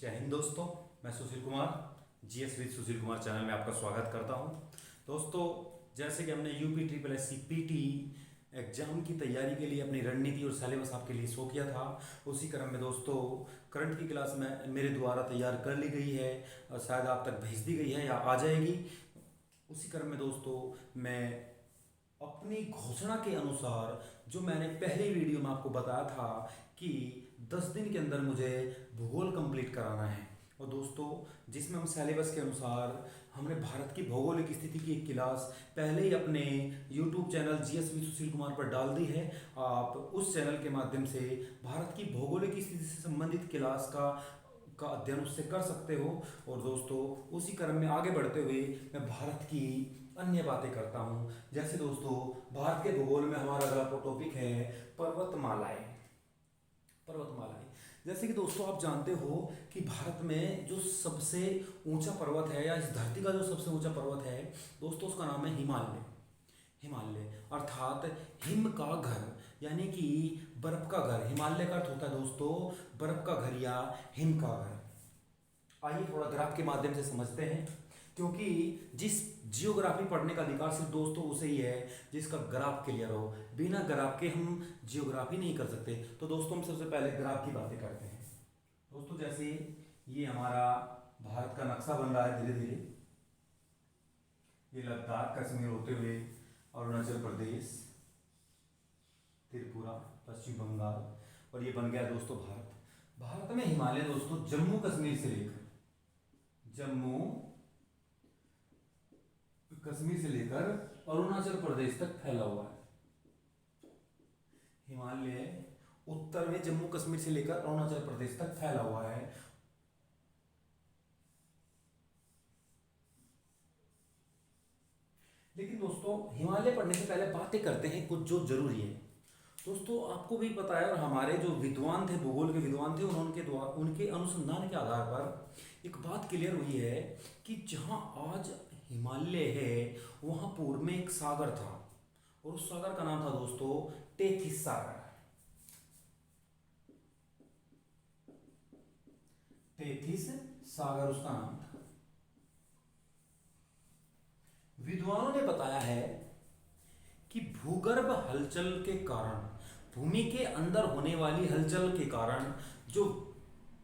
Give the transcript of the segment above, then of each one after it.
जय हिंद दोस्तों। मैं Sushil Kumar GS with Sushil Kumar channel में आपका स्वागत करता हूं। दोस्तों, जैसे कि हमने UP triple S C PT exam की तैयारी के लिए अपनी रणनीति और सिलेबस आपके लिए शो किया था, उसी क्रम में दोस्तों करंट की क्लास में मेरे द्वारा तैयार कर ली गई है और शायद आप तक भेज दी गई है या आ जाएगी। उसी क्रम में दोस्तों मैं अपनी घोषणा के अनुसार जो मैंने पहली वीडियो में आपको बताया था कि 10 दिन के अंदर मुझे भूगोल कंप्लीट कराना है, और दोस्तों जिसमें हम सिलेबस के अनुसार हमने भारत की भौगोलिक स्थिति की एक क्लास पहले ही अपने YouTube channel GSV Sushil Kumar पर डाल दी है। आप उस चैनल के माध्यम से भारत की भौगोलिक स्थिति से संबंधित क्लास का अध्ययन उससे कर सकते हो। और दोस्तों उसी क्रम में आगे बढ़ते हुए मैं भारत की अन्य बातें करता हूँ। जैसे दोस्तों भारत के भूगोल में हमारा अगला टॉपिक है पर्वतमालाएं। पर्वतमालाएं जैसे कि दोस्तों आप जानते हो कि भारत में जो सबसे ऊंचा पर्वत है या इस धरती का जो सबसे ऊंचा पर्वत है दोस्तों, उसका नाम है हिमालय। हिमालय अर्थात हिम का घर, यानी कि बर्फ का घर। हिमालय का अर्थ होता है दोस्तों बर्फ का घर या हिम का घर। आइए थोड़ा ग्राफ के माध्यम से समझते हैं, क्योंकि जिस जियोग्राफी पढ़ने का अधिकार सिर्फ दोस्तों उसे ही है जिसका ग्राफ क्लियर हो। बिना ग्राफ के हम जियोग्राफी नहीं कर सकते। तो दोस्तों हम सबसे पहले ग्राफ की बातें करते हैं। दोस्तों जैसे ये हमारा भारत का नक्शा बन रहा है धीरे धीरे, ये लद्दाख कश्मीर होते हुए अरुणाचल प्रदेश, त्रिपुरा, पश्चिम बंगाल, और ये बन गया दोस्तों भारत। भारत में हिमालय दोस्तों जम्मू कश्मीर से लेकर अरुणाचल प्रदेश तक फैला हुआ है। हिमालय उत्तर में जम्मू कश्मीर से लेकर अरुणाचल प्रदेश तक फैला हुआ है। लेकिन दोस्तों हिमालय पढ़ने से पहले बातें करते हैं कुछ जो जरूरी है। दोस्तों आपको भी पता है, और हमारे जो विद्वान थे, भूगोल के विद्वान थे, उनके अनुसंधान के आधार पर एक बात क्लियर हुई है कि जहां आज हिमालय है वहां पूर्व में एक सागर था, और उस सागर का नाम था दोस्तों टेथिस सागर। टेथिस सागर उसका नाम था। विद्वानों ने बताया है कि भूगर्भ हलचल के कारण, भूमि के अंदर होने वाली हलचल के कारण जो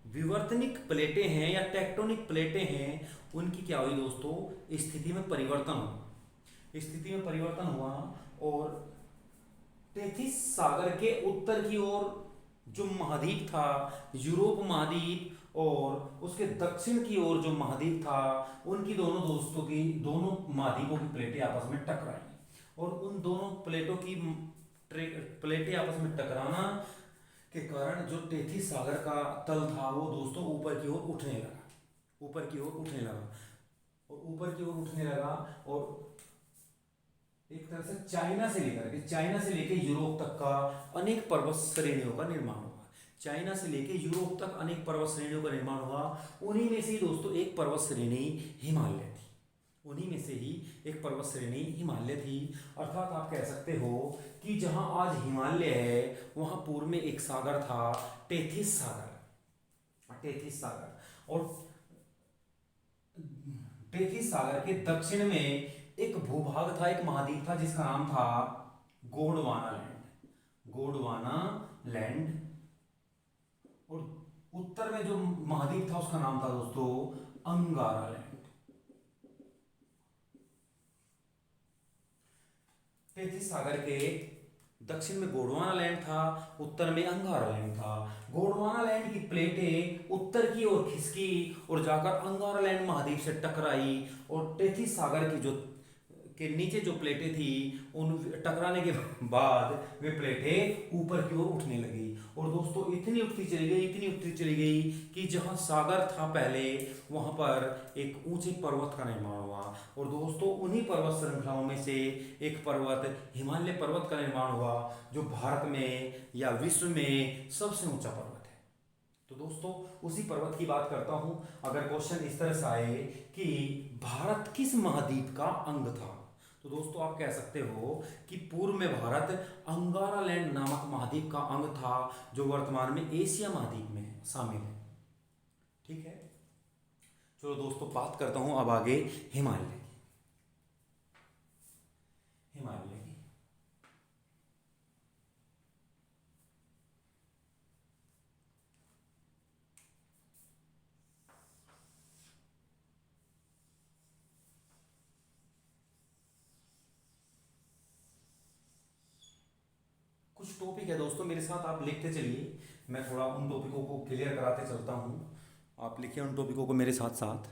विवर्तनिक प्लेटें हैं या टेक्टोनिक प्लेटें हैं उनकी क्या हुई दोस्तों, स्थिति में परिवर्तन हुआ। स्थिति में परिवर्तन हुआ और टेथिस सागर के उत्तर की ओर जो महाद्वीप था यूरोप महाद्वीप, और उसके दक्षिण की ओर जो महाद्वीप था, उनकी दोनों महाद्वीपों की प्लेटें आपस में टकराई, और उन दोनों प्लेटें आपस में टकराना के कारण जो टेथिस सागर का तल था वो दोस्तों ऊपर की ओर उठने लगा। ऊपर की ओर उठने लगा और ऊपर की ओर उठने लगा, और एक तरह से चाइना से लेकर यूरोप तक का अनेक पर्वत श्रेणियों का निर्माण हुआ। चाइना से लेकर यूरोप तक अनेक पर्वत श्रेणियों का निर्माण हुआ। उन्हीं में से ही दोस्तों एक पर्वत श्रेणी हिमालय थी। उन्हीं में से ही एक पर्वत श्रेणी हिमालय थी। अर्थात आप कह सकते हो कि जहां आज हिमालय है वहां पूर्व में एक सागर था टेथिस सागर। टेथिस सागर और टेथिस सागर के दक्षिण में एक भूभाग था, एक महाद्वीप था जिसका नाम था गोंडवाना लैंड। गोंडवाना लैंड। और उत्तर में जो महाद्वीप था उसका नाम था दोस्तों अंगारा लैंड। टेथिस सागर के दक्षिण में गोंडवाना लैंड था, उत्तर में अंगारा लैंड था। गोंडवाना लैंड की प्लेटें उत्तर की ओर खिसकी और जाकर अंगारा लैंड महाद्वीप से टकराई, और टेथिस सागर की जो के नीचे जो प्लेटें थी उन टकराने के बाद वे प्लेटें ऊपर की ओर उठने लगी। और दोस्तों इतनी उठती चली गई कि जहां सागर था पहले वहां पर एक ऊंचे पर्वत का निर्माण हुआ। और दोस्तों उन्हीं पर्वत श्रृंखलाओं में से एक पर्वत हिमालय पर्वत का निर्माण हुआ, जो भारत में या विश्व में सबसे ऊंचा पर्वत है। तो दोस्तों उसी पर्वत की बात करता हूं। अगर क्वेश्चन इस तरह से आए कि भारत किस महाद्वीप का अंग था, तो दोस्तों आप कह सकते हो कि पूर्व में भारत अंगारा लैंड नामक महाद्वीप का अंग था, जो वर्तमान में एशिया महाद्वीप में शामिल है। ठीक है। चलो दोस्तों, बात करता हूँ अब आगे हिमालय की। हिमालय की कुछ टॉपिक है दोस्तों, मेरे साथ आप लिखते चलिए, मैं थोड़ा उन टॉपिकों को क्लियर कराते चलता हूँ। आप लिखिए उन टॉपिकों को मेरे साथ साथ।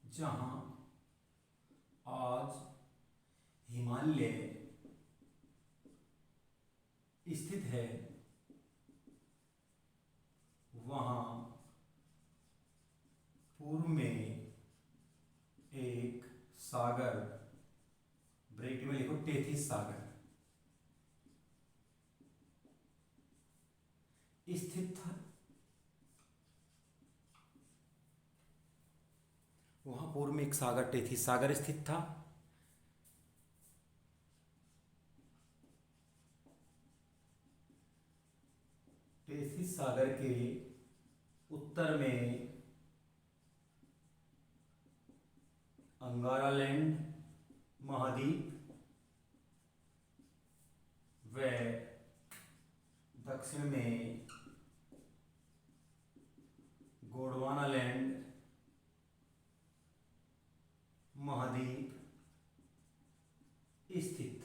जहाँ आज हिमालय स्थित है, वहाँ पूर्व में एक सागर, ब्रैकेट में लिखो टेथिस सागर, स्थित था। वहां पूर्व में एक सागर टेथिस सागर स्थित था। टेथिस सागर के उत्तर में अंगारालैंड महाद्वीप व दक्षिण में गोंडवानालैंड महाद्वीप स्थित।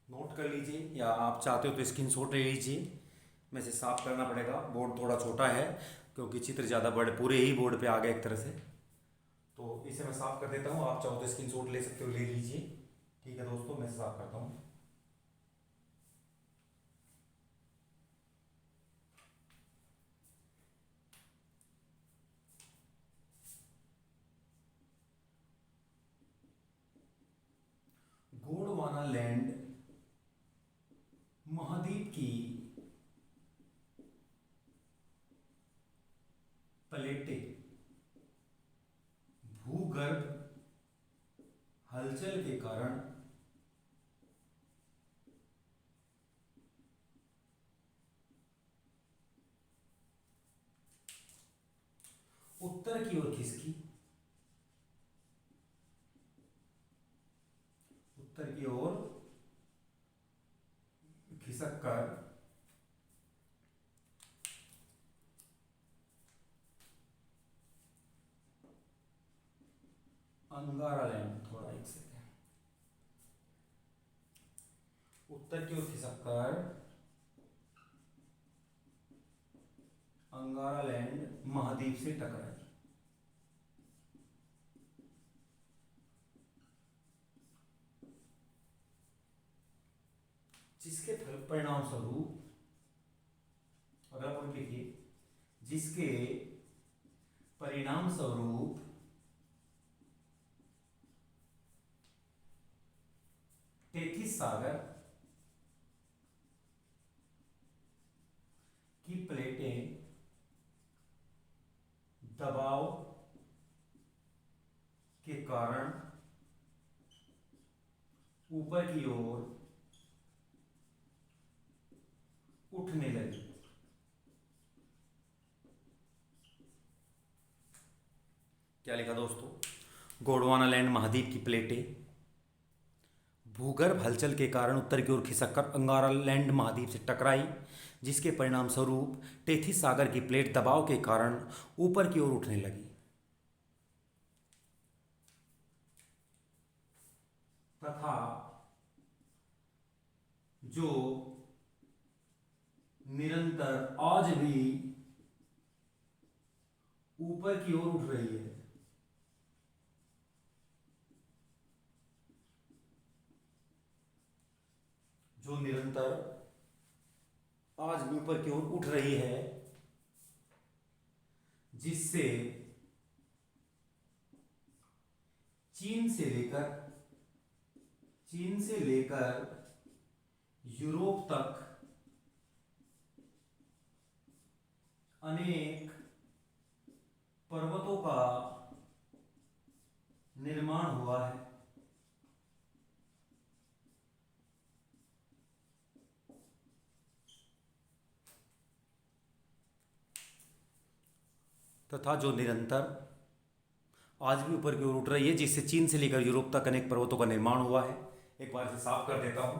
नोट कर लीजिए, या आप चाहते हो तो स्क्रीनशॉट ले लीजिए। मैं इसे साफ करना पड़ेगा, बोर्ड थोड़ा छोटा है क्योंकि चित्र ज़्यादा बड़े पूरे ही बोर्ड पे आ गए एक तरह से, तो इसे मैं साफ कर देता हूँ। आप चाहो तो स्क्रीनशॉट ले सकते हो, ले लीजिए। ठीक है दोस्तों, मैं इसे साफ करता हूँ। गोंडवानालैंड महाद्वीप की प्लेटें भूगर्भ हलचल के कारण उत्तर की ओर खिसकी। उत्तर की ओर खिसक कर अंगारालैंड, थोड़ा एक सेकेंड, उत्तर की ओर खिसक कर अंगारालैंड महाद्वीप से टकराई, जिसके परिणाम स्वरूप, अगर आप लिखिए, जिसके परिणाम स्वरूप टेथिस सागर की प्लेटें दबाव के कारण ऊपर की ओर उठने लगी। क्या लिखा दोस्तों? गोंडवानालैंड महाद्वीप की प्लेटें भूगर्भ हलचल के कारण उत्तर की ओर खिसककर अंगारालैंड महाद्वीप से टकराई, जिसके परिणाम स्वरूप टेथिस सागर की प्लेट दबाव के कारण ऊपर की ओर उठने लगी तथा जो निरंतर आज भी ऊपर की ओर उठ रही है। जो निरंतर आज भी ऊपर की ओर उठ रही है, जिससे चीन से लेकर यूरोप तक अनेक पर्वतों का निर्माण हुआ है। तथा जो निरंतर आज भी ऊपर की ओर उठ रही है, जिससे चीन से लेकर यूरोप तक अनेक पर्वतों का निर्माण हुआ है। एक बार इसे साफ कर देता हूं।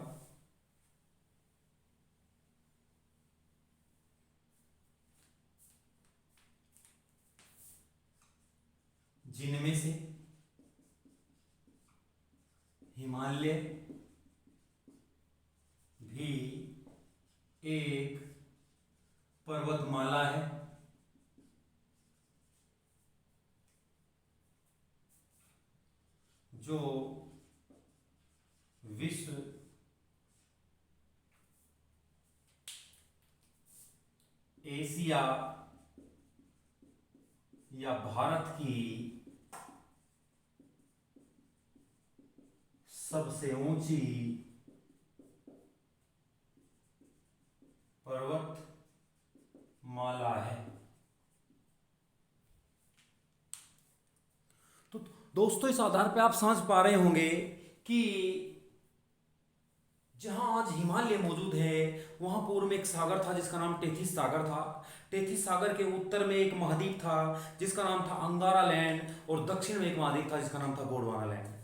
जिनमें से हिमालय भी एक पर्वतमाला है, जो विश्व एशिया या भारत की सबसे ऊंची पर्वतमाला है। तो दोस्तों, इस आधार पे आप समझ पा रहे होंगे कि जहां आज हिमालय मौजूद है, वहां पूर्व में एक सागर था जिसका नाम टेथिस सागर था। टेथिस सागर के उत्तर में एक महाद्वीप था जिसका नाम था अंगारा लैंड, और दक्षिण में एक महाद्वीप था जिसका नाम था गोंडवाना लैंड।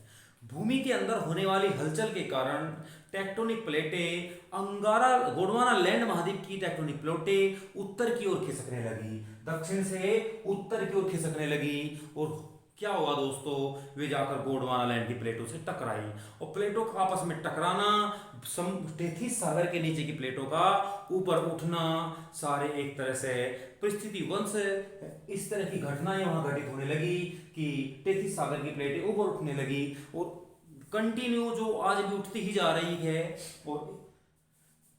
भूमि के अंदर होने वाली हलचल के कारण टेक्टोनिक प्लेटें अंगारा गोंडवाना लैंड महाद्वीप की टेक्टोनिक प्लेटें उत्तर की ओर खिसकने लगी, दक्षिण से उत्तर की ओर खिसकने लगी। और क्या हुआ दोस्तों, वे जाकर गोंडवाना लैंड की प्लेटों से टकराई, और प्लेटों का आपस में टकराना, टेथिस सागर के नीचे की प्लेटों का ऊपर उठना, सारे एक तरह से परिस्थिति वंश इस तरह की घटनाएं वहां घटित होने लगी कि टेथिस सागर की प्लेटें ऊपर उठने लगी, और कंटिन्यू जो आज भी उठती ही जा रही है। और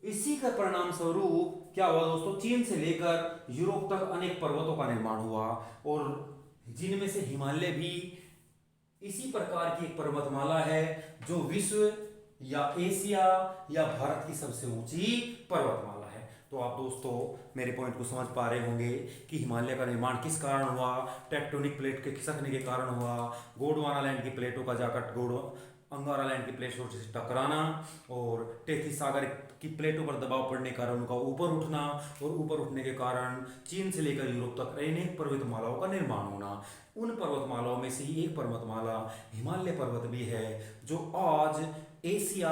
इसी का परिणाम स्वरूप क्या हुआ दोस्तों, चीन से लेकर यूरोप तक अनेक पर्वतों का निर्माण हुआ, और जिनमें से हिमालय भी इसी प्रकार की एक पर्वतमाला है, जो विश्व या एशिया या भारत की सबसे ऊंची पर्वतमाला है। तो आप दोस्तों मेरे पॉइंट को समझ पा रहे होंगे कि हिमालय का निर्माण किस कारण हुआ, टेक्टोनिक प्लेट के खिसकने के कारण हुआ, गोंडवाना लैंड की प्लेटों का जाकर अंगारा लैंड की प्लेटों से टकराना, और टेथिस सागर की प्लेटों पर दबाव पड़ने के कारण उनका ऊपर उठना, और ऊपर उठने के कारण चीन से लेकर यूरोप तक अनेक पर्वतमालाओं का निर्माण होना। उन पर्वतमालाओं में से ही एक पर्वतमाला हिमालय पर्वत भी है, जो आज एशिया,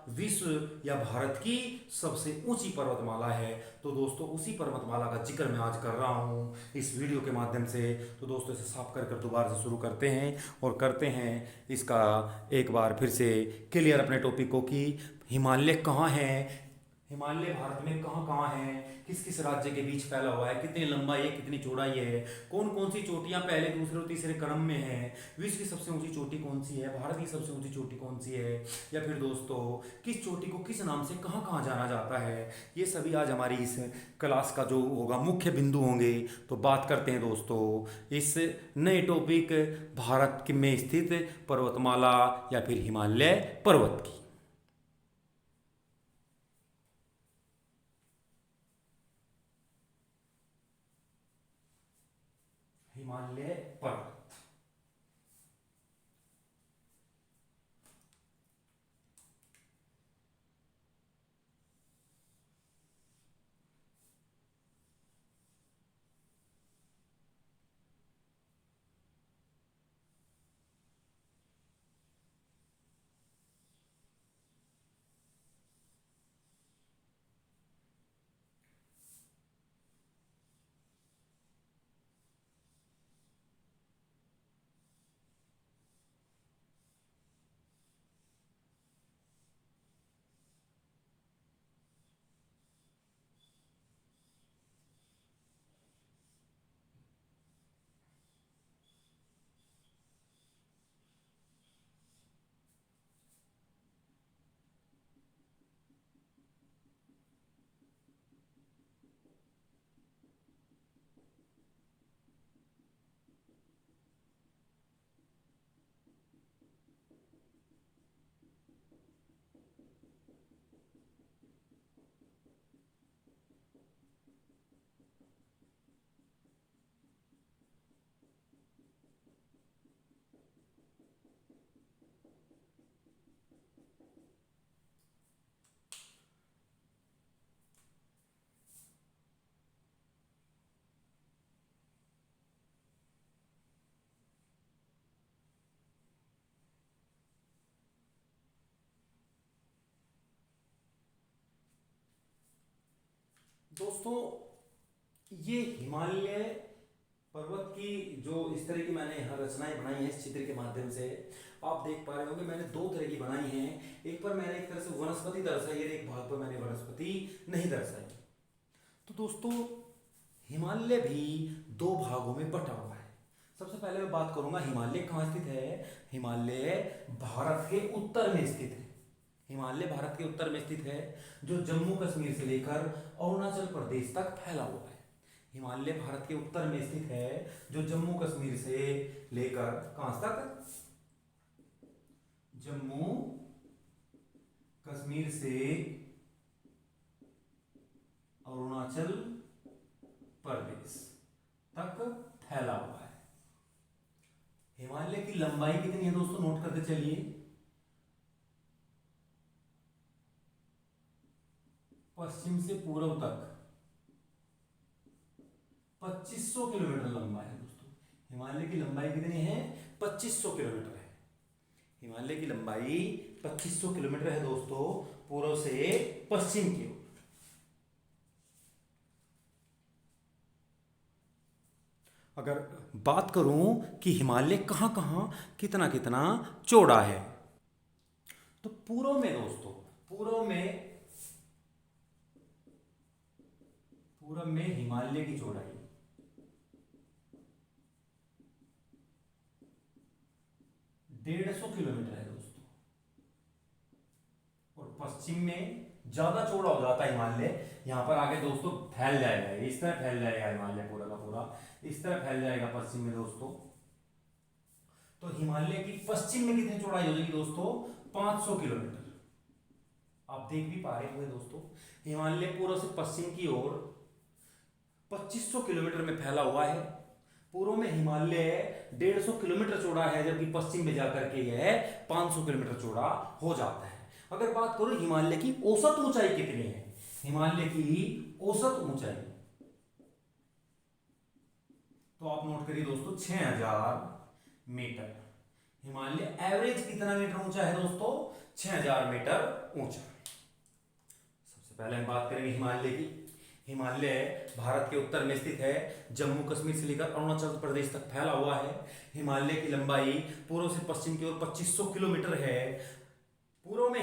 विश्व या भारत की सबसे ऊंची पर्वतमाला है। तो दोस्तों उसी पर्वतमाला का जिक्र मैं आज कर रहा हूँ इस वीडियो के माध्यम से। तो दोस्तों इसे साफ कर दोबारा से शुरू करते हैं, और करते हैं इसका एक बार फिर से क्लियर अपने टॉपिक को कि हिमालय कहाँ है, हिमालय भारत में कहाँ कहाँ है, किस किस राज्य के बीच फैला हुआ है, कितनी लंबाई है, कितनी चौड़ाई है, कौन कौन सी चोटियां पहले दूसरे और तीसरे क्रम में है, विश्व की सबसे ऊंची चोटी कौन सी है, भारत की सबसे ऊंची चोटी कौन सी है, या फिर दोस्तों किस चोटी को किस नाम से कहाँ कहाँ जाना जाता है, ये सभी आज हमारी इस क्लास का जो होगा मुख्य बिंदु होंगे। तो बात करते हैं दोस्तों इस नए टॉपिक भारत में स्थित पर्वतमाला या फिर हिमालय पर्वत की। हिमालय पर्वत, दोस्तों ये हिमालय पर्वत की जो इस तरह की मैंने यहाँ रचनाएं बनाई हैं इस चित्र के माध्यम से, आप देख पा रहे होंगे मैंने दो तरह की बनाई हैं। एक पर मैंने एक तरह से वनस्पति दर्शाई है, एक भाग पर मैंने वनस्पति नहीं दर्शाई। तो दोस्तों हिमालय भी दो भागों में बटा हुआ है। सबसे पहले मैं बात करूंगा हिमालय कहाँ स्थित है। हिमालय भारत के उत्तर में स्थित है। हिमालय भारत के उत्तर में स्थित है, जो जम्मू कश्मीर से लेकर अरुणाचल प्रदेश तक फैला हुआ है। हिमालय भारत के उत्तर में स्थित है, जो जम्मू कश्मीर से लेकर कहां तक, जम्मू कश्मीर से अरुणाचल प्रदेश तक फैला हुआ है। हिमालय की लंबाई कितनी है दोस्तों, नोट करते चलिए। पश्चिम से पूर्व तक 2500 किलोमीटर लंबा है दोस्तों। हिमालय की लंबाई कितनी है, 2500 किलोमीटर है। हिमालय की लंबाई 2500 किलोमीटर है दोस्तों, पूर्व से पश्चिम की ओर। अगर बात करूं कि हिमालय कहां कहां कितना कितना चौड़ा है, तो पूर्व में दोस्तों, पूर्व में हिमालय की चौड़ाई 150 किलोमीटर है दोस्तों, और पश्चिम में ज्यादा चौड़ा हो जाता है हिमालय। यहां पर आगे दोस्तों फैल जाएगा, इस तरह फैल जाएगा हिमालय पूरा का पूरा, इस तरह फैल जाएगा पश्चिम में दोस्तों। तो हिमालय की पश्चिम में कितनी चौड़ाई हो जाएगी दोस्तों, 500 किलोमीटर। आप देख भी पा रहे होंगे दोस्तों, हिमालय पूर्व से पश्चिम की ओर 2500 किलोमीटर में फैला हुआ है। पूर्व में हिमालय 150 किलोमीटर चौड़ा है, जबकि पश्चिम में जाकर के यह 500 किलोमीटर चौड़ा हो जाता है। अगर बात करो हिमालय की औसत ऊंचाई कितनी है, हिमालय की औसत ऊंचाई, तो आप नोट करिए दोस्तों 6000 मीटर। हिमालय एवरेज कितना मीटर ऊंचा है दोस्तों, 6000 मीटर ऊंचा। सबसे पहले हम बात करेंगे हिमालय की। हिमालय भारत के उत्तर में स्थित है, जम्मू कश्मीर से लेकर अरुणाचल प्रदेश तक फैला हुआ है। हिमालय की लंबाई पूर्व से पश्चिम की ओर 2500 किलोमीटर है। पूर्व में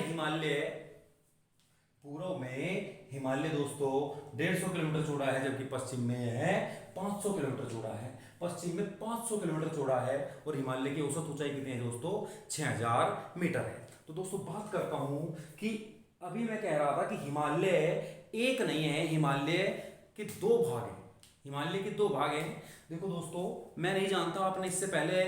हिमालय दोस्तों 150 किलोमीटर चौड़ा है, जबकि पश्चिम में है 500 किलोमीटर चौड़ा है। पश्चिम में 500 किलोमीटर चौड़ा है, और हिमालय की औसत ऊंचाई कितनी है दोस्तों, 6000 मीटर है। तो दोस्तों बात करता हूं कि अभी मैं कह रहा था कि हिमालय एक नहीं है, हिमालय के दो भाग हैं। हिमालय के दो भाग हैं। देखो दोस्तों, मैं नहीं जानता आपने इससे पहले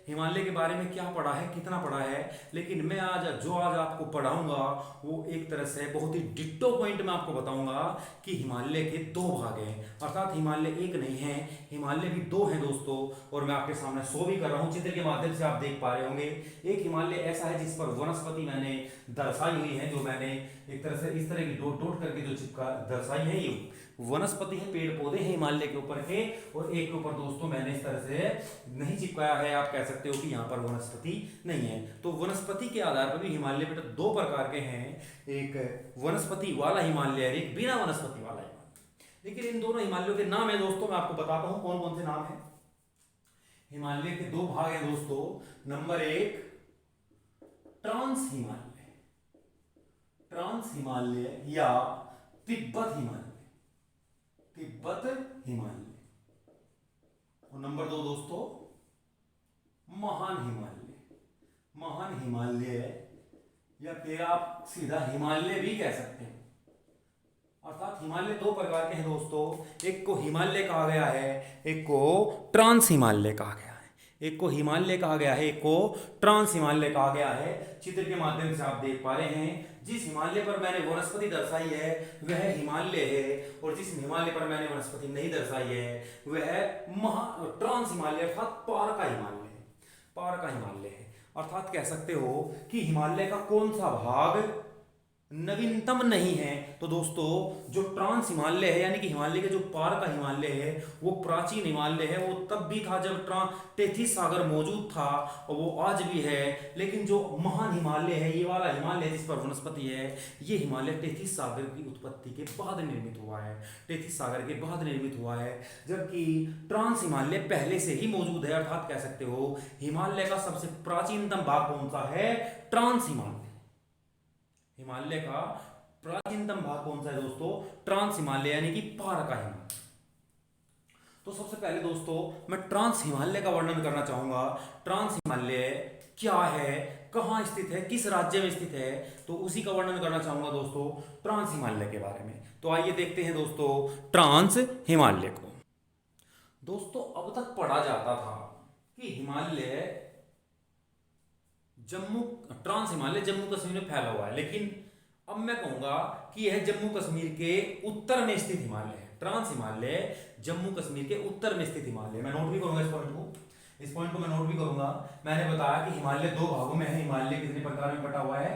हिमालय के बारे में क्या पढ़ा है, कितना पढ़ा है, लेकिन मैं आज आपको पढ़ाऊंगा वो एक तरह से बहुत ही डिट्टो पॉइंट में आपको बताऊंगा कि हिमालय के दो भाग हैं, अर्थात हिमालय एक नहीं है, हिमालय भी दो हैं दोस्तों। और मैं आपके सामने शो भी कर रहा हूँ, चित्र के माध्यम से आप देख पा रहे होंगे। एक हिमालय ऐसा है जिस पर वनस्पति मैंने दर्शाई हुई है, जो मैंने एक तरह से इस तरह की डॉट डॉट करके जो चिपका दर्शाई है, ये वनस्पति है, पेड़ पौधे हैं हिमालय के ऊपर के। और एक के ऊपर दोस्तों मैंने इस तरह से नहीं चिपकाया है, आप कह सकते हो कि यहाँ पर वनस्पति नहीं है। तो वनस्पति के आधार पर भी हिमालय बेटा दो प्रकार के हैं, एक वनस्पति वाला हिमालय और एक बिना वनस्पति वाला हिमालय। लेकिन इन दोनों हिमालयों के नाम है दोस्तों, मैं आपको बताता हूं कौन कौन से नाम है। हिमालय के दो भाग हैं दोस्तों। नंबर एक ट्रांस हिमालय, ट्रांस हिमालय या तिब्बत हिमालय, तिब्बत हिमालय। और नंबर दो दोस्तों महान हिमालय, महान हिमालय, या फिर आप सीधा हिमालय भी कह सकते हैं। अर्थात हिमालय दो प्रकार के हैं दोस्तों, एक को हिमालय कहा गया है, एक को ट्रांस हिमालय कहा गया है। एक को हिमालय कहा गया है, एक को ट्रांस हिमालय कहा गया है। चित्र के माध्यम से आप देख पा रहे हैं, जिस हिमालय पर मैंने वनस्पति दर्शाई है वह हिमालय है, और जिस हिमालय पर मैंने वनस्पति नहीं दर्शाई है वह ट्रांस हिमालय अर्थात पार का हिमालय है, पार का हिमालय है। अर्थात कह सकते हो कि हिमालय का कौन सा भाग नवीनतम नहीं है। तो दोस्तों जो ट्रांस हिमालय है यानी कि हिमालय के जो पार का हिमालय है वो प्राचीन हिमालय है। वो तब भी था जब तेथिस सागर मौजूद था और वो आज भी है। लेकिन जो महान हिमालय है, ये वाला हिमालय जिस पर वनस्पति है, ये हिमालय तेथिस सागर की उत्पत्ति के बाद निर्मित हुआ है। तेथिस सागर के बाद निर्मित हुआ है, जबकि ट्रांस हिमालय पहले से ही मौजूद है। अर्थात कह सकते हो हिमालय का सबसे प्राचीनतम भाग कौन सा है? ट्रांस हिमालय। हिमालय का प्राचीनतम भाग कौन सा है दोस्तों? ट्रांस हिमालय यानी कि पार का हिमालय। तो सबसे पहले दोस्तों मैं ट्रांस हिमालय का वर्णन करना चाहूंगा। ट्रांस हिमालय क्या है, कहां स्थित है, किस राज्य में स्थित है, तो उसी का वर्णन करना चाहूंगा दोस्तों, ट्रांस हिमालय के बारे में। तो आइए देखते हैं दोस्तों ट्रांस हिमालय को। दोस्तों अब तक पढ़ा जाता था कि हिमालय जम्मू ट्रांस हिमालय जम्मू कश्मीर में फैला हुआ है, लेकिन अब मैं कहूंगा कि यह जम्मू कश्मीर के उत्तर में स्थित हिमालय है। ट्रांस हिमालय जम्मू कश्मीर के उत्तर में स्थित हिमालय। मैं नोट भी करूंगा इस पॉइंट को मैं नोट भी करूंगा। मैंने बताया कि हिमालय दो भागों में है। हिमालय कितने प्रकार में बटा हुआ है?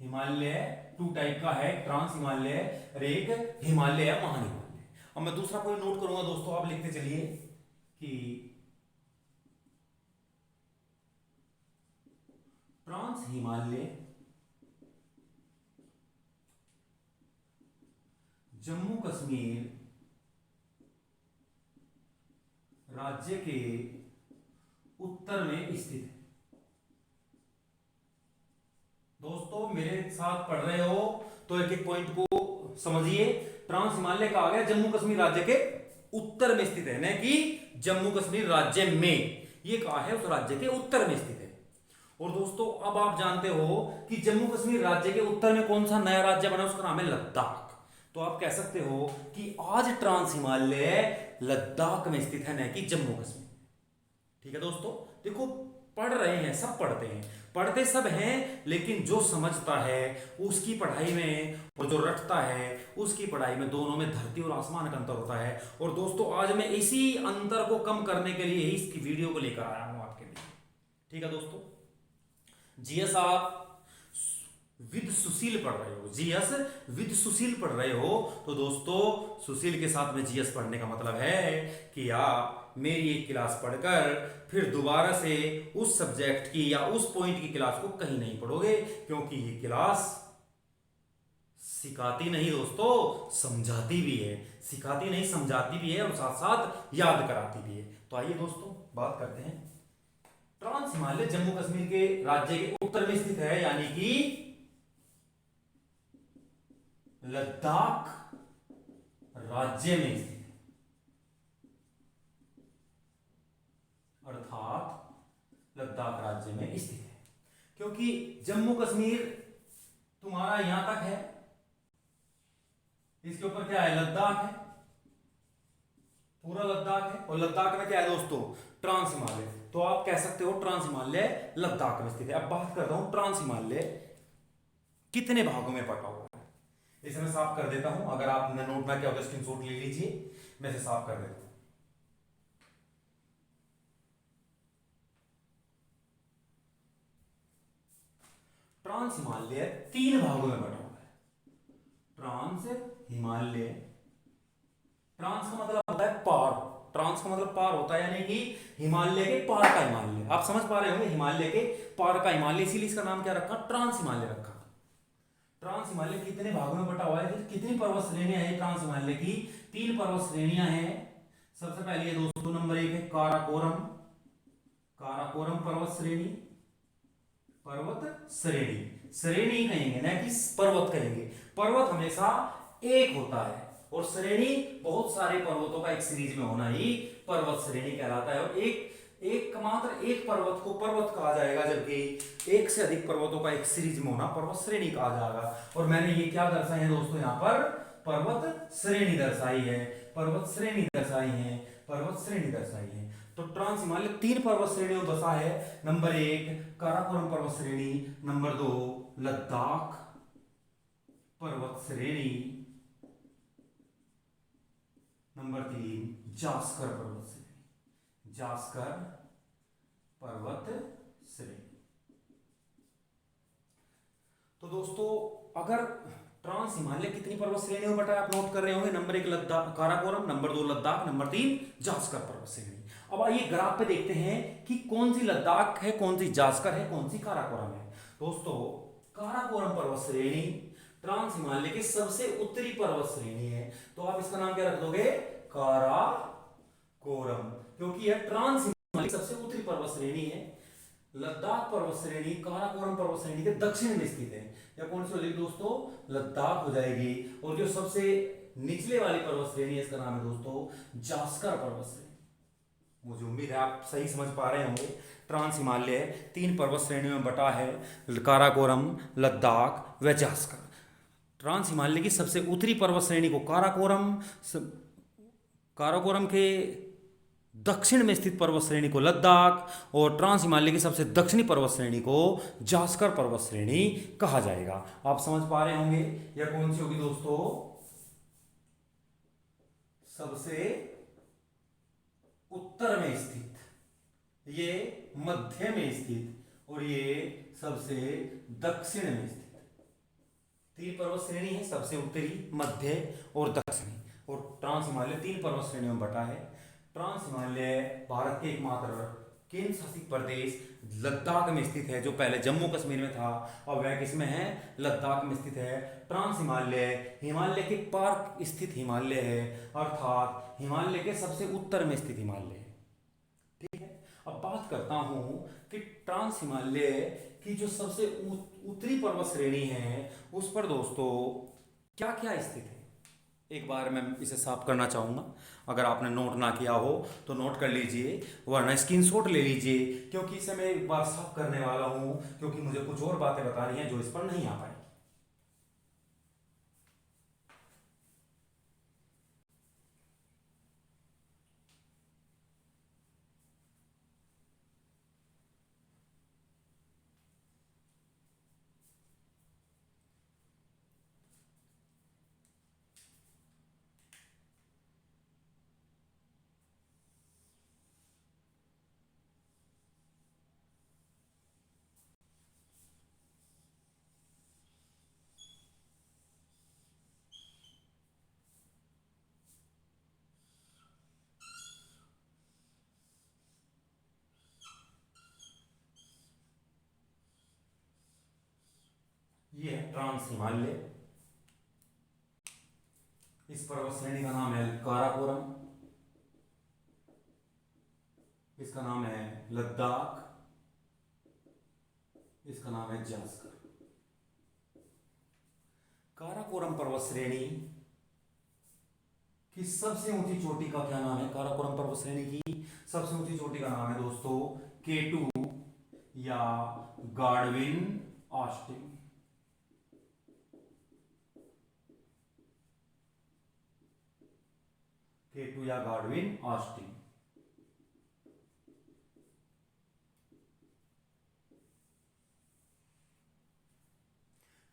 हिमालय टू टाइप का है, ट्रांस हिमालय और एक हिमालय या महान हिमालय। अब मैं दूसरा पॉइंट नोट करूंगा दोस्तों, आप लिखते चलिए कि ट्रांस हिमालय जम्मू कश्मीर राज्य के उत्तर में स्थित है। दोस्तों मेरे साथ पढ़ रहे हो तो एक एक पॉइंट को समझिए। ट्रांस हिमालय का आ गया जम्मू कश्मीर राज्य के उत्तर में स्थित है, न कि जम्मू कश्मीर राज्य में। ये कहा है उस राज्य के उत्तर में स्थित है। और दोस्तों अब आप जानते हो कि जम्मू कश्मीर राज्य के उत्तर में कौन सा नया राज्य बना, उसका नाम है लद्दाख। तो आप कह सकते हो कि आज ट्रांस हिमालय लद्दाख में स्थित है, न कि जम्मू कश्मीर। ठीक है दोस्तों, देखो पढ़ रहे हैं, सब पढ़ते हैं, पढ़ते सब हैं, लेकिन जो समझता है उसकी पढ़ाई में और जो रटता है उसकी पढ़ाई में, दोनों में धरती और आसमान का अंतर होता है। और दोस्तों आज मैं इसी अंतर को कम करने के लिए ही इसकी वीडियो को लेकर आया हूं आपके लिए। ठीक है दोस्तों, जीएस आप विद सुशील पढ़ रहे हो, जीएस विद सुशील पढ़ रहे हो, तो दोस्तों सुशील के साथ में जीएस पढ़ने का मतलब है कि आप मेरी एक क्लास पढ़कर फिर दोबारा से उस सब्जेक्ट की या उस पॉइंट की क्लास को कहीं नहीं पढ़ोगे, क्योंकि ये क्लास सिखाती नहीं दोस्तों, समझाती भी है। सिखाती नहीं, समझाती भी है और साथ साथ याद कराती भी है। तो आइए दोस्तों बात करते हैं। ट्रांस हिमालय जम्मू कश्मीर के राज्य के उत्तर में स्थित है, यानी कि लद्दाख राज्य में स्थित है। अर्थात लद्दाख राज्य में स्थित है, क्योंकि जम्मू कश्मीर तुम्हारा यहां तक है, इसके ऊपर क्या है? लद्दाख है, पूरा लद्दाख है। और लद्दाख में क्या है दोस्तों? ट्रांस हिमालय। तो आप कह सकते हो ट्रांस हिमालय लद्दाख में स्थित है। अब बात करता हूं ट्रांस हिमालय कितने भागों में बटा हुआ है। इसे मैं साफ कर देता हूं, अगर आपने नोट ना किया हो तो स्क्रीनशॉट ले लीजिए, मैं इसे साफ कर देता हूं। ट्रांस हिमालय तीन भागों में बटा हुआ है। ट्रांस हिमालय, ट्रांस का मतलब होता है पार, ट्रांस का मतलब पार होता है, यानी कि हिमालय के पार का हिमालय। आप समझ पा रहे होंगे, हिमालय के पार का हिमालय, इसीलिए इसका नाम क्या रखा? ट्रांस हिमालय रखा। ट्रांस हिमालय कितने भागों में बटा हुआ है? कितनी पर्वत श्रेणियां हैं ट्रांस हिमालय की? तीन पर्वत श्रेणियां हैं। सबसे पहले ये दोस्तों नंबर एक है काराकोरम, काराकोरम पर्वत श्रेणी। पर्वत श्रेणी, श्रेणी कहेंगे ना कि पर्वत कहेंगे। पर्वत हमेशा एक होता है और श्रेणी बहुत सारे पर्वतों का एक सीरीज में होना ही पर्वत श्रेणी कहलाता है। और एक मात्र एक पर्वत को पर्वत कहा जाएगा, जबकि एक से अधिक पर्वतों का एक सीरीज में होना पर्वत श्रेणी कहा जाएगा। और मैंने ये क्या दर्शाए हैं दोस्तों? यहाँ पर पर्वत श्रेणी दर्शाई है, पर्वत श्रेणी दर्शाई है, पर्वत श्रेणी दर्शाई है। तो ट्रांस हिमालय तीन पर्वत श्रेणियों में बसा है। नंबर एक काराकोरम पर्वत श्रेणी, नंबर दो लद्दाख पर्वत श्रेणी, नंबर तीन जास्कर पर्वत श्रेणी, जास्कर पर्वत श्रेणी। तो दोस्तों अगर ट्रांस हिमालय कितनी पर्वत श्रेणियों में बटा है, आप नोट कर रहे होंगे। Number 1 Ladakh Karakoram, number 2 Ladakh, number 3 Zanskar पर्वत श्रेणी। अब आइए ग्राफ पे देखते हैं कि कौन सी लद्दाख है, कौन सी जास्कर है, कौन सी काराकोरम है। दोस्तों काराकोरम पर्वत श्रेणी ट्रांस हिमालय की सबसे उत्तरी पर्वत श्रेणी है, तो आप इसका नाम क्या रख दोगे, काराकोरम, क्योंकि यह ट्रांस हिमालय की सबसे उत्तरी पर्वत श्रेणी है। लद्दाख पर्वत श्रेणी काराकोरम पर्वत श्रेणी के दक्षिण में स्थित है। या कौन सी हो जाएगी दोस्तों, लद्दाख हो जाएगी। और जो सबसे निचले वाली पर्वत श्रेणी है इसका नाम है दोस्तों जास्कर पर्वत श्रेणी। मुझे उम्मीद है आप सही समझ पा रहे होंगे। ट्रांस हिमालय 3 पर्वत श्रेणियों में बटा है, काराकोरम, लद्दाख व जास्कर। ट्रांस हिमालय की सबसे उत्तरी पर्वत श्रेणी को काराकोरम, काराकोरम के दक्षिण में स्थित पर्वत श्रेणी को लद्दाख, और ट्रांस हिमालय की सबसे दक्षिणी पर्वत श्रेणी को जास्कर पर्वत श्रेणी कहा जाएगा। आप समझ पा रहे होंगे यह कौन सी होगी दोस्तों, सबसे उत्तर में स्थित, ये मध्य में स्थित, और ये सबसे दक्षिण में स्थित। 3 पर्वत श्रेणी है, सबसे उत्तरी, मध्य और दक्षिणी। और ट्रांस हिमालय 3 पर्वत श्रेणियों में बटा है। ट्रांस हिमालय भारत के एकमात्र केंद्र शासित प्रदेश लद्दाख में स्थित है, जो पहले जम्मू कश्मीर में था और वह किसमें है, लद्दाख में स्थित है। ट्रांस हिमालय हिमालय के पार स्थित हिमालय है, अर्थात हिमालय के सबसे उत्तर में स्थित हिमालय है। ठीक है, अब बात करता हूं कि ट्रांस हिमालय की जो सबसे उत्तरी पर्वत श्रेणी है उस पर दोस्तों क्या क्या स्थित है। एक बार मैं इसे साफ करना चाहूँगा, अगर आपने नोट ना किया हो तो नोट कर लीजिए, वरना स्क्रीनशॉट ले लीजिए, क्योंकि इसे मैं एक बार साफ करने वाला हूँ, क्योंकि मुझे कुछ और बातें बतानी हैं जो इस पर नहीं आ पाई। ये है ट्रांस हिमालय, इस पर्वत श्रेणी का नाम है काराकोरम, इसका नाम है लद्दाख, इसका नाम है जास्कर। काराकोरम पर्वत श्रेणी की सबसे ऊंची चोटी का क्या नाम है, काराकोरम पर्वत श्रेणी की सबसे ऊंची चोटी का नाम है दोस्तों K2 या गाडविन ऑस्टिन। K2 या गाडविन ऑस्टिन।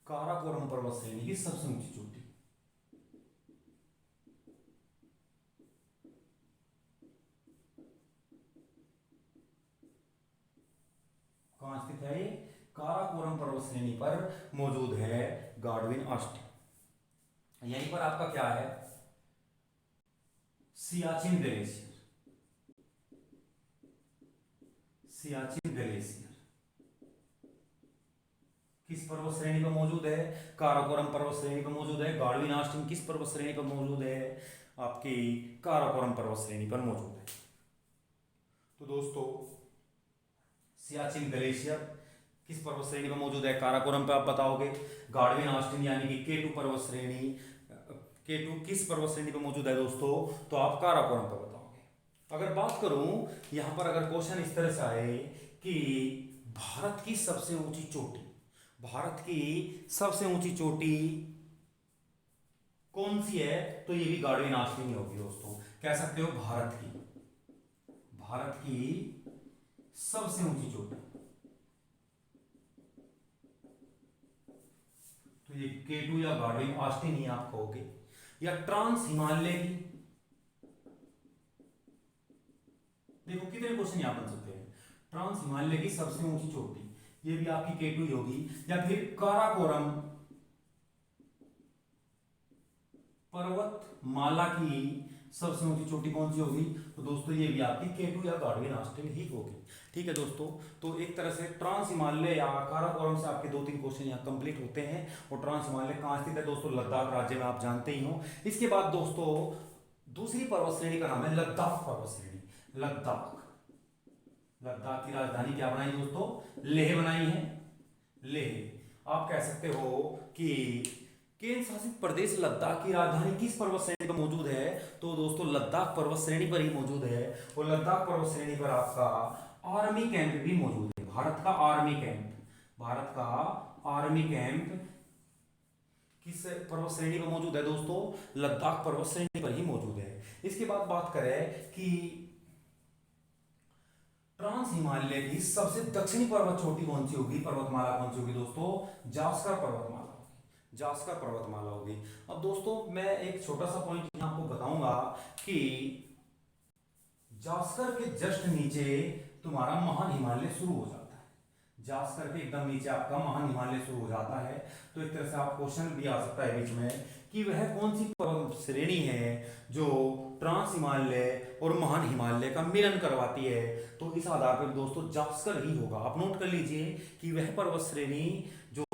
काराकोरम पर्वत श्रेणी की सबसे ऊंची चोटी कहां स्थित है, काराकोरम पर्वत श्रेणी पर मौजूद है गाडविन ऑस्टिन। यहीं पर आपका क्या है, सियाचिन ग्लेशियर। सियाचिन ग्लेशियर किस पर्वत श्रेणी पर मौजूद है, काराकोरम पर्वत श्रेणी पर मौजूद है। गाडविन ऑस्टिन किस पर्वत श्रेणी पर मौजूद है, आपकी काराकोरम पर्वत श्रेणी पर मौजूद है। तो दोस्तों सियाचिन ग्लेशियर किस पर्वत श्रेणी पर मौजूद है, काराकोरम पे आप बताओगे। गाडविन ऑस्टिन यानी कि K2 पर्वत श्रेणी, K2 किस पर्वत श्रेणी पर मौजूद है दोस्तों, तो आप काराकोरम पर बताओगे। अगर बात करूं यहां पर, अगर क्वेश्चन इस तरह से आए कि भारत की सबसे ऊंची चोटी, भारत की सबसे ऊंची चोटी कौन सी है, तो ये भी गाडविन ऑस्टिन ही होगी दोस्तों। कह सकते हो भारत की सबसे ऊंची चोटी, तो ये K2 या गाडविन ऑस्टिन ही आप कहोगे। या ट्रांस हिमालय की, देखो कितने क्वेश्चन यहां बन सकते हैं। ट्रांस हिमालय की सबसे ऊंची चोटी, ये भी आपकी K2 ही होगी। या फिर काराकोरम पर्वतमाला की सबसे ऊंची चोटी कौन सी होगी? तो दोस्तों ये भी आपकी केटू या गाडविन ऑस्टिन ही होगी। ठीक है दोस्तों, तो एक तरह से ट्रांस हिमालय या काराकोरम से आपके 2-3 क्वेश्चन यहाँ कंप्लीट होते हैं। और ट्रांस हिमालय कहाँ स्थित है दोस्तों? लद्दाख राज्य में, आप जानते ही हो। इसके बाद दोस्तों दूसरी पर्वत श्रेणी का नाम है लद्दाख पर्वत श्रेणी। लद्दाख, लद्दाख की राजधानी क्या बनाई दोस्तों? लेह बनाई है। लेह। आप कह सकते हो कि केंद्र शासित प्रदेश लद्दाख की राजधानी किस पर्वत श्रेणी पर मौजूद है? तो दोस्तों लद्दाख पर्वत श्रेणी पर ही मौजूद है। और लद्दाख पर्वत श्रेणी पर आपका आर्मी कैंप भी मौजूद है। भारत का आर्मी कैंप, भारत का आर्मी कैंप किस पर्वत श्रेणी पर मौजूद है दोस्तों? लद्दाख पर्वत श्रेणी पर ही मौजूद है। इसके बाद बात करें कि ट्रांस हिमालय की सबसे दक्षिणी पर्वत चोटी कौन सी होगी, पर्वतमाला कौन सी होगी दोस्तों? जास्कर पर्वतमाला होगी। जास्कर पर्वतमाला होगी। अब दोस्तों मैं एक छोटा सा पॉइंट यहां आपको बताऊंगा कि जास्कर के जस्ट नीचे तुम्हारा महान हिमालय शुरू हो जाता है। जास्कर के एकदम नीचे आपका महान हिमालय शुरू हो जाता है। तो एक तरह से आप क्वेश्चन भी आ सकता है बीच में कि वह कौन सी पर्वत श्रेणी है जो ट्रांस हिमालय और महान हिमालय का मिलन करवाती है? तो इस आधार पर दोस्तों जास्कर ही होगा। आप नोट कर लीजिए कि वह पर्वत श्रेणी जो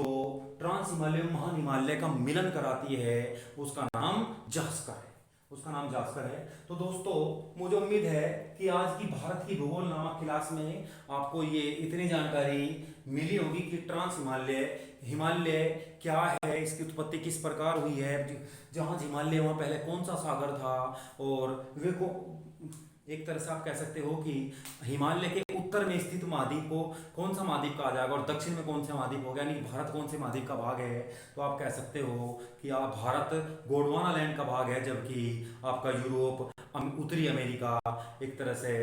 ट्रांस हिमालय और महान हिमालय का मिलन कराती है उसका नाम जास्कर है। उसका नाम जास्कर है। तो दोस्तों मुझे उम्मीद है कि आज की भारत की भूगोल नामक क्लास में आपको ये इतनी जानकारी मिली होगी कि ट्रांस हिमालय, हिमालय क्या है, इसकी उत्पत्ति किस प्रकार हुई है, जहाँ हिमालय वहाँ पहले कौन सा सागर था, और वे को एक तरह से आप कह सकते हो कि हिमालय के उत्तर में स्थित महाद्वीप को कौन सा महाद्वीप कहा जाएगा और दक्षिण में कौन सा महाद्वीप होगा, यानी कि भारत कौन से महाद्वीप का भाग है। तो आप कह सकते हो कि आप भारत गोंडवाना लैंड का भाग है, जबकि आपका यूरोप, उत्तरी अमेरिका एक तरह से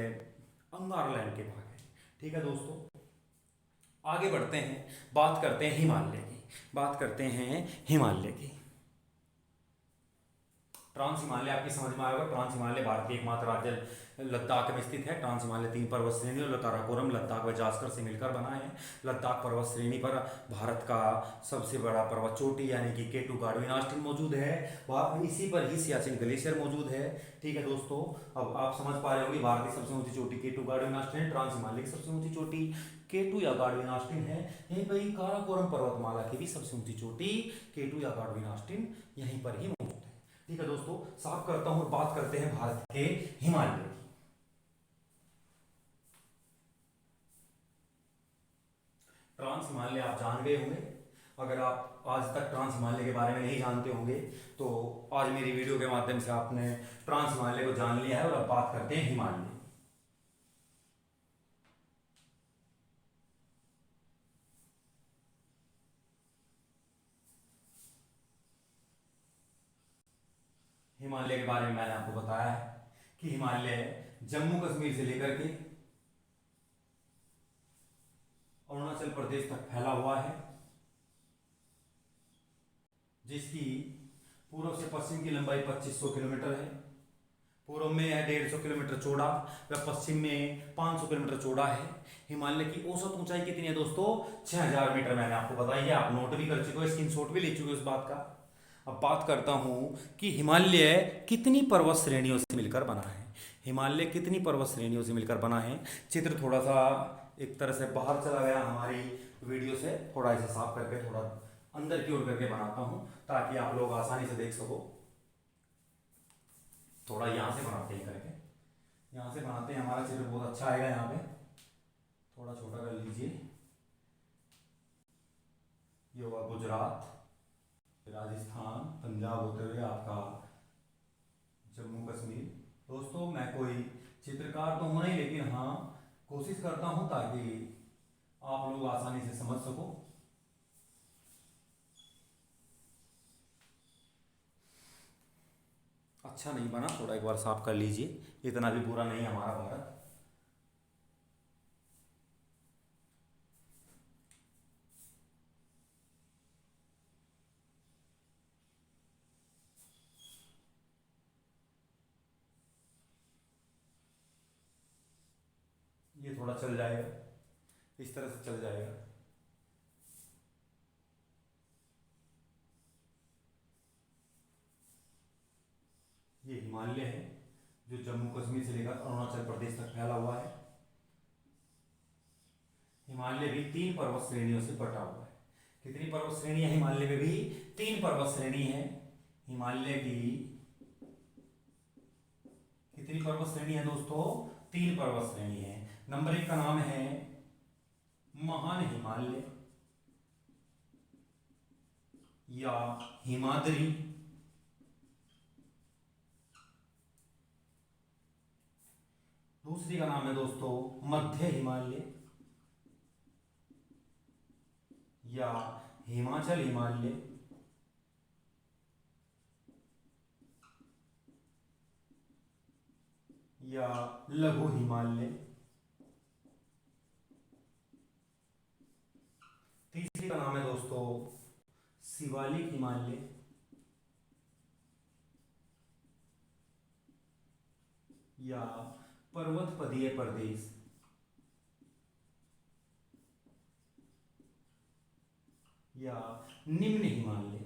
अंगारा लैंड के भाग है। ठीक है दोस्तों, आगे बढ़ते हैं, बात करते हैं हिमालय की, बात करते हैं हिमालय की। ट्रांस हिमालय आपकी समझ में आएगा। ट्रांस हिमालय भारत के एकमात्र राज्य लद्दाख में स्थित है। ट्रांस हिमालय 3 पर्वत श्रेणी और काराकोरम, लद्दाख व जास्कर से मिलकर बना है। लद्दाख पर्वत श्रेणी पर भारत का सबसे बड़ा पर्वत चोटी यानी कि केटू गाडविन ऑस्टिन मौजूद है। वहाँ इसी पर ही सियाचिन ग्लेशियर मौजूद है। ठीक है दोस्तों, अब आप समझ पा रहे होंगे भारत की सबसे ऊंची चोटी केटू गाडविन ऑस्टिन, ट्रांस हिमालय की सबसे ऊंची चोटी केटू या गाडविन ऑस्टिन है। यहीं पर ही काराकोरम पर्वतमाला की भी सबसे ऊंची चोटी केटू या गाडविन ऑस्टिन यहीं पर ही मौजूद है। ठीक है दोस्तों, साफ करता हूं, बात करते हैं भारत के हिमालय की। ट्रांस हिमालय आप जान गए होंगे। अगर आप आज तक ट्रांस हिमालय के बारे में नहीं जानते होंगे तो आज मेरी वीडियो के माध्यम से आपने ट्रांस हिमालय को जान लिया है। और अब बात करते हैं हिमालय। हिमालय के बारे में मैंने आपको बताया है कि हिमालय जम्मू कश्मीर से लेकर के अरुणाचल प्रदेश तक फैला हुआ है, जिसकी पूर्व से पश्चिम की लंबाई 2500 किलोमीटर है। पूर्व में है 150 किलोमीटर चौड़ा व पश्चिम में 500 किलोमीटर चौड़ा है। हिमालय की औसत ऊंचाई कितनी है दोस्तों? 6000 मीटर मैंने आपको बताई है। आप नोट भी कर चुके हो, स्क्रीनशॉट भी ले चुके हो इस बात का। अब बात करता हूं कि हिमालय कितनी पर्वत श्रेणियों से मिलकर बना है। हिमालय कितनी पर्वत श्रेणियों से मिलकर बना है। चित्र थोड़ा सा एक तरह से बाहर चला गया हमारी वीडियो से, थोड़ा इसे साफ करके थोड़ा अंदर की ओर करके बनाता हूं ताकि आप लोग आसानी से देख सको। थोड़ा यहाँ से बनाते हैं करके, यहाँ से बनाते हैं, हमारा चित्र बहुत अच्छा आएगा। यहाँ पे थोड़ा छोटा कर लीजिए। ये हुआ गुजरात, राजस्थान, पंजाब होते हुए आपका जम्मू कश्मीर। दोस्तों मैं कोई चित्रकार तो हूँ नहीं, लेकिन हाँ कोशिश करता हूँ ताकि आप लोग आसानी से समझ सको। अच्छा नहीं बना, थोड़ा एक बार साफ कर लीजिए। इतना भी बुरा नहीं है हमारा भारत। ये थोड़ा चल जाएगा, इस तरह से चल जाएगा। ये हिमालय है जो जम्मू कश्मीर से लेकर अरुणाचल प्रदेश तक फैला हुआ है। हिमालय भी 3 पर्वत श्रेणियों से बटा हुआ है। कितनी पर्वत श्रेणी है हिमालय में? भी 3 पर्वत श्रेणी है। हिमालय की कितनी पर्वत श्रेणी है दोस्तों? 3 पर्वत श्रेणी है। नंबर 1 का नाम है महान हिमालय या हिमाद्री। दूसरी का नाम है दोस्तों मध्य हिमालय या हिमाचल हिमालय या लघु हिमालय। तीसरी का नाम है दोस्तों शिवालिक हिमालय या पर्वतपदीय प्रदेश या निम्न हिमालय।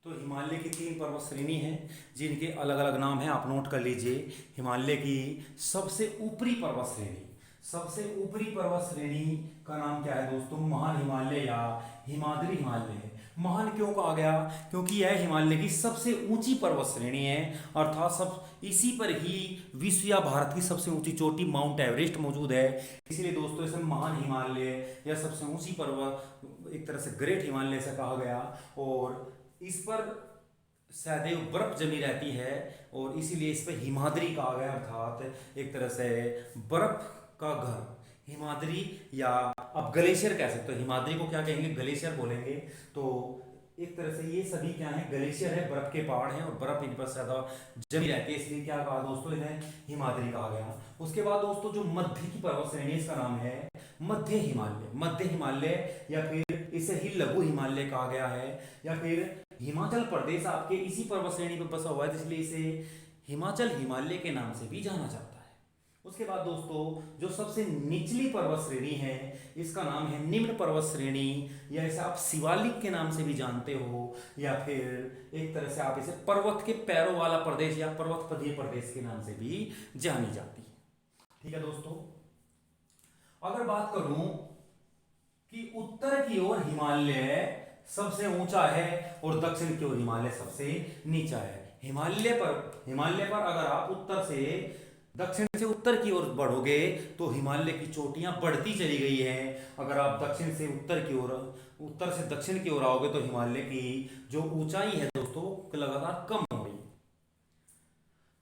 तो हिमालय की 3 पर्वत श्रेणी है जिनके अलग अलग नाम हैं, आप नोट कर लीजिए। हिमालय की सबसे ऊपरी पर्वत श्रेणी, सबसे ऊपरी पर्वत श्रेणी का नाम क्या है दोस्तों? महान हिमालय या हिमाद्री हिमालय है। महान क्यों कहा गया? क्योंकि यह हिमालय की सबसे ऊंची पर्वत श्रेणी है, अर्थात सब इसी पर ही विश्व या भारत की सबसे ऊंची चोटी माउंट एवरेस्ट मौजूद है। इसलिए दोस्तों इसे महान हिमालय या सबसे ऊंची पर्वत, एक तरह से ग्रेट हिमालय से कहा गया। और इस पर सदैव बर्फ जमी रहती है और इसीलिए इस पर हिमाद्री कहा गया, अर्थात एक तरह से बर्फ का घर हिमाद्री। या आप ग्लेशियर कह सकते हो, हिमाद्री को क्या कहेंगे? ग्लेशियर बोलेंगे। तो एक तरह से ये सभी क्या है? ग्लेशियर है, बर्फ के पहाड़ हैं और बर्फ इन पर ज्यादा जमी रहती है, इसलिए क्या कहा दोस्तों? इन्हें हिमाद्री कहा गया। उसके बाद दोस्तों जो मध्य की पर्वत श्रेणी, इसका नाम है मध्य हिमालय। मध्य हिमालय या फिर इसे ही लघु हिमालय कहा गया है, या फिर हिमाचल प्रदेश आपके इसी पर्वत श्रेणी पर बसा हुआ है, इसलिए इसे हिमाचल हिमालय के नाम से भी जाना जाता है। उसके बाद दोस्तों जो सबसे निचली पर्वत श्रेणी है, इसका नाम है निम्न पर्वत श्रेणी, या इसे आप शिवालिक के नाम से भी जानते हो, या फिर एक तरह से आप इसे पर्वत के पैरों वाला प्रदेश या पर्वतपदीय प्रदेश के नाम से भी जानी जाती है। ठीक है दोस्तों, अगर बात करूं कि उत्तर की ओर हिमालय सबसे ऊंचा है और दक्षिण की ओर हिमालय सबसे नीचा है। हिमालय पर अगर आप उत्तर से दक्षिण से उत्तर की ओर बढ़ोगे तो हिमालय की चोटियां बढ़ती चली गई हैं। अगर आप दक्षिण से उत्तर की ओर, उत्तर से दक्षिण की ओर आओगे तो हिमालय की जो ऊंचाई है दोस्तों लगातार कम हो रही।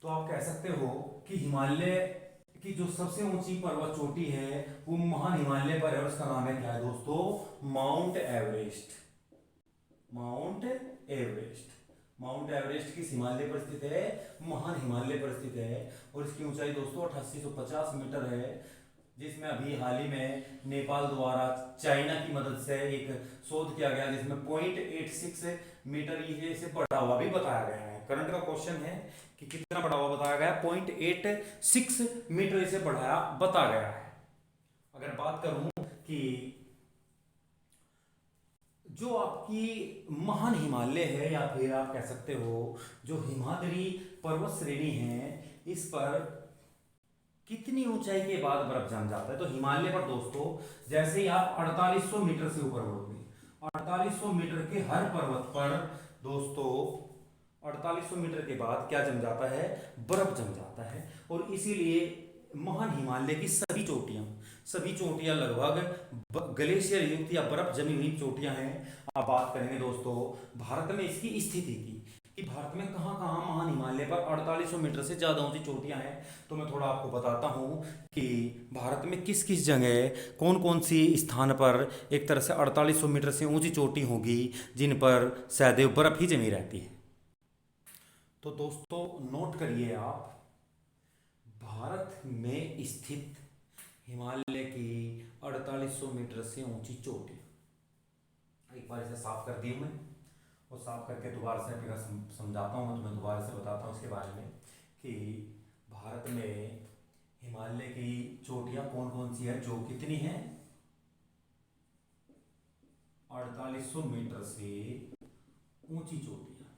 तो आप कह सकते हो कि हिमालय की जो सबसे ऊंची पर्वत चोटी है वो महान हिमालय पर है और उसका नाम है क्या है दोस्तों? Mount Everest. Mount Everest. Mount Everest किस हिमालय पर स्थित है? महान हिमालय पर स्थित है और इसकी ऊंचाई दोस्तों 8850 मीटर है, जिसमें अभी हाल ही में नेपाल द्वारा चाइना की मदद से एक शोध किया गया जिसमें 0.86 मीटर ये से बढ़ा हुआ भी बताया गया है। करंट का क्वेश्चन है कि कितना बढ़ा हुआ बताया गया? 0.86 मीटर इसे बढ़ाया बता गया है। अगर बात करूं कि जो आपकी महान हिमालय है या फिर आप कह सकते हो जो हिमाद्री पर्वत श्रेणी है, इस पर कितनी ऊंचाई के बाद बर्फ जम जाता है? तो हिमालय पर दोस्तों जैसे ही आप 4800 मीटर से ऊपर बढ़ोगे, 4800 मीटर के हर पर्वत पर दोस्तों 4800 मीटर के बाद क्या जम जाता है? बर्फ जम जाता है। और इसीलिए महान हिमालय की सभी चोटियां लगभग ग्लेशियर युक्त या बर्फ जमी हुई चोटियां हैं। आप बात करेंगे दोस्तों भारत में इसकी स्थिति की कि भारत में कहां कहां महान हिमालय पर 4800 मीटर से ज्यादा ऊंची चोटियां हैं। तो मैं थोड़ा आपको बताता हूं कि भारत में किस किस जगह कौन कौन सी स्थान पर एक तरह से 4800 मीटर से ऊंची चोटी होगी जिन पर सदैव बर्फ ही जमी रहती है। तो दोस्तों नोट करिए आप, भारत में स्थित हिमालय की 4800 मीटर से ऊंची चोटी, एक बार इसे साफ कर दी मैं और साफ करके दोबारा से समझाता हूँ। मैं तुम्हें दोबारा से बताता हूँ इसके बारे में कि भारत में हिमालय की चोटियां कौन कौन सी है, जो कितनी हैं? 4800 मीटर से ऊंची चोटियां।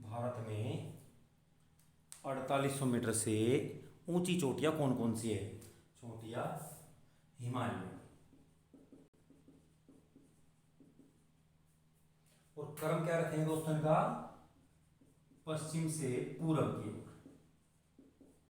भारत में 4800 मीटर से ऊंची चोटियां कौन कौन सी है? चोटियां हिमालय और क्रम क्या रखेंगे दोस्तों इनका? पश्चिम से पूरब की ओर।